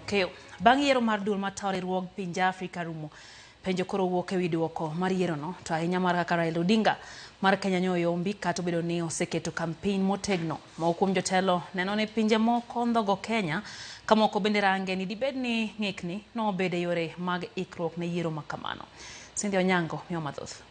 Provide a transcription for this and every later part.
Keo. Bang' yiero mar duol matao riwruog pinje Afrika rumo, penjo koro wuok ewi duoko mar yierono, to ahinya mar kaka Raila Odinga mar Kenya nyoyombi kata obedo ni oseketo kampeni motegno. Moko kuom jotelo neno ni pinje moko ndhogo Kenya, ka moko bende range ni dibed ni ng'ikni no obede yore mag ikruok ne yiero makamano. Cynthia Onyango miyo mathoth.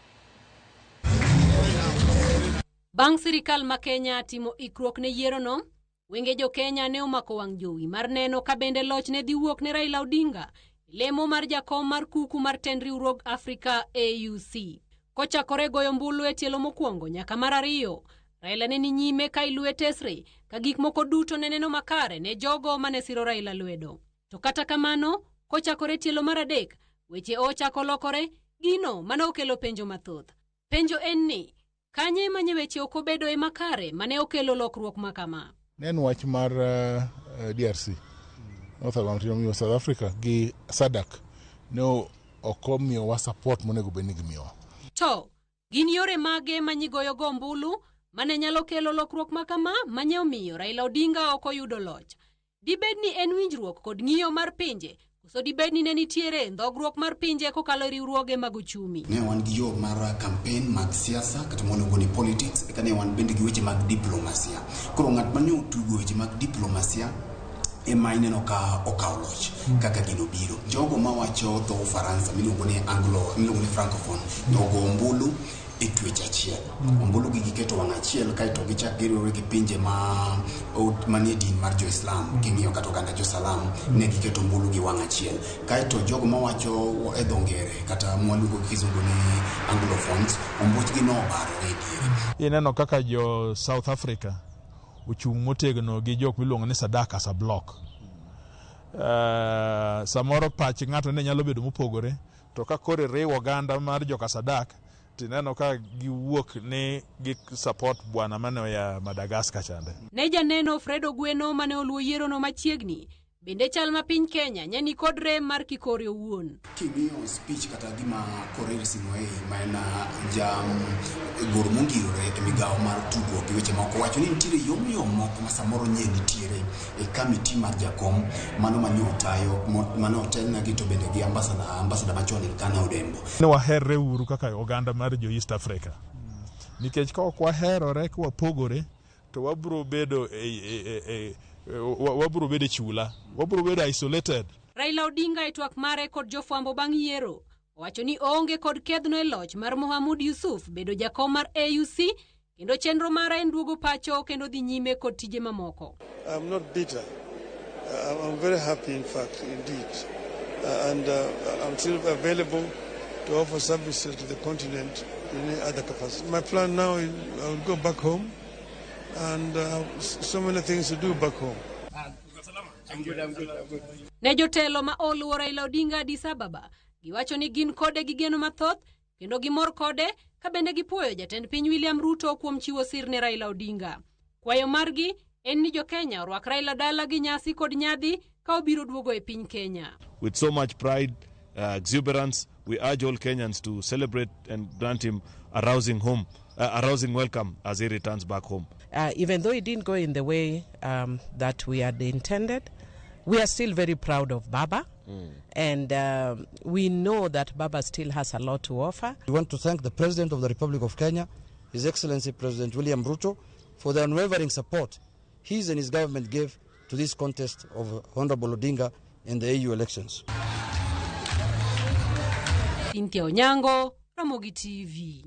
Bang' sirikal ma Kenya timo ikruok ne yierono, wenge jo Kenya ne omako wang' jowi mar neno ka bende loch ne dhi wuok ne Raila Odinga, lemo mar jakom mar kuku mar tend riwruog Afrika AUC. Kochakore goyo mbulu e tielo mokwongo nyaka mar ariyo, Raila ne ni nyime ka iluwe tesre ka gik moko duto ne neno makare ne jogo mane siro Raila lwedo. To kata kamano, kochakore tielo mar adek, weche ochako lokore, gino mane okelo penjo mathoth. Penjo en ni, kanye manye weche ok obedo e makare mane okelo lokruok makama? Nen wach mar DRC, North Atlantic, South Africa gi SADC ne okomiyo wa support monego bed ni gimiyowa. To, gin yore mage manyigoyo go mbulu mane nyalo kelo lokruok makama manye omiyo Raila Odinga ok oyudo loch? Dibed ni en winjruok kod ng'iyo mar pinje, koso dibed ni ne nitiere ndhogruok mar pinje kokalo riwruoge mag uchumi? Ne wan gi yo mar campaign mag siasa kata monego ni politics, eka ne wan bende gi weche mag diplomasia. Koro ng'at mane otugo weche mag diplomasia ema ineno ka okawo loch kaka gino biro. Jogo mawacho dho Ufaransa miluongo ni francophone nogo ombulu e twech achiel. Ombulu gi giketo wang' achiel kaeto gichak giriwore gi pinje manie din mar Jo-Islam, ging'iyo kata oganda Jo-Salam ne giketo ombulu gi wang' achiel. Kaeto jogo mawacho e dho ngere kata mwaluongo gi kizungu ni anglophones, ombuchgi no obarore e diere. Ineno kaka jo South Africa uchung' motegno gi jok miluongo ni SADC as a block. Samoro pach ng'ato ne nyalo bedo mopogore, to ka kore riwo oganda mar joka SADC, tineno ka giwuok ni gi support bwana mane ya Madagascar chande. Ne janeno Fredo Gweno mane oluwo yierono machiegni, bende chal ma piny Kenya nyani kod rem mar Kikore owuon. King'iyo speech kata gima Korir Sing'oei ma en gor mongirore e migawo mar tugo gi weche moko wacho ni nitiere yomyom moko ma samoro nye nitiere e kamiti mar jakom mano mane otayo mane otelna gi to bende gi ambassador machon Elkana Odembo. Ne waherre uru kaka oganda mar jo East Africa. Nikech ka ok waherore ka wapogore to wabro bedo wabro bedo chula, wabro bedo isolated. Raila Odinga e twak mare kod jofwambo bang' yiero owacho ni oonge kod kedhno e loch mar Mohamud Yusuf bedo jakom mar AUC, kendo chenro mare en duogo pacho kendo dhi nyime kod tije mamoko. I'm not bitter. I'm very happy in fact indeed. And I'm still available to offer services to the continent in any other capacity. My plan now is I will go back home and so many things to do back home. I'm good. Ne jotelo ma oluwo Raila Odinga Addis Ababa giwacho ni gin kode gi geno mathoth kendo gimor kode ka bende gipuoyo jatend piny William Ruto kuom chiwo sir ne Raila Odinga. Kwayo margi en ni jo Kenya orwak Raila dala gi nyasi kod nyadhi ka obiro duogo e piny Kenya. With so much pride, exuberance, we urge all Kenyans to celebrate and grant him a rousing welcome as he returns back home. Even though it didn't go in the way that we had intended, we are still very proud of Baba. And we know that Baba still has a lot to offer. We want to thank the President of the Republic of Kenya, His Excellency President William Ruto, for the unwavering support his and his government gave to this contest of Honorable Odinga in the AU elections. Cynthia Onyango, Ramogi TV.